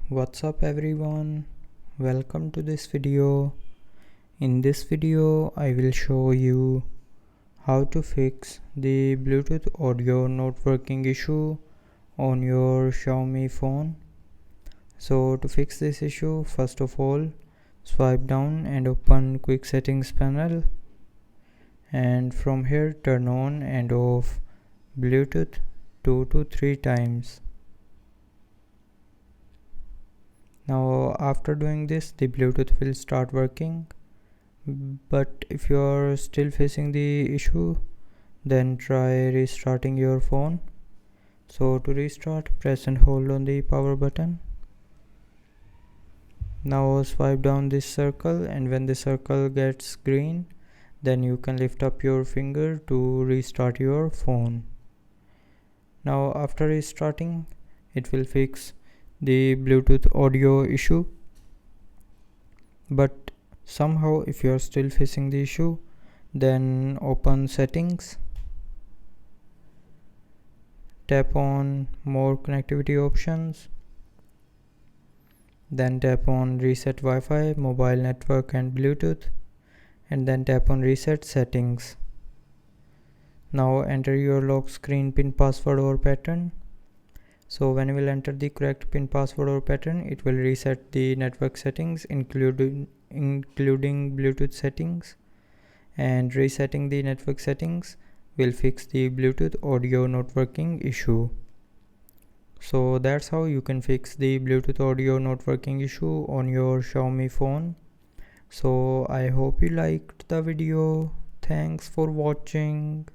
What's up everyone, welcome to this video. In this video I will show you how to fix the Bluetooth audio not working issue on your Xiaomi phone. So to fix this issue, first of all swipe down and open quick settings panel, and from here turn on and off Bluetooth 2 to 3 times. Now after doing this, the Bluetooth will start working, but if you are still facing the issue, then try restarting your phone. So to restart, press and hold on the power button. Now swipe down this circle, and when the circle gets green, then you can lift up your finger to restart your phone. Now after restarting, it will fix the Bluetooth audio issue, but somehow if you are still facing the issue, then open settings, tap on more connectivity options, then tap on reset Wi-Fi, mobile network and Bluetooth, and then tap on reset settings. Now enter your lock screen pin, password or pattern. So when you will enter the correct pin, password or pattern, it will reset the network settings including Bluetooth settings, and resetting the network settings will fix the Bluetooth audio not working issue. So that's how you can fix the Bluetooth audio not working issue on your Xiaomi phone. So I hope you liked the video. Thanks for watching.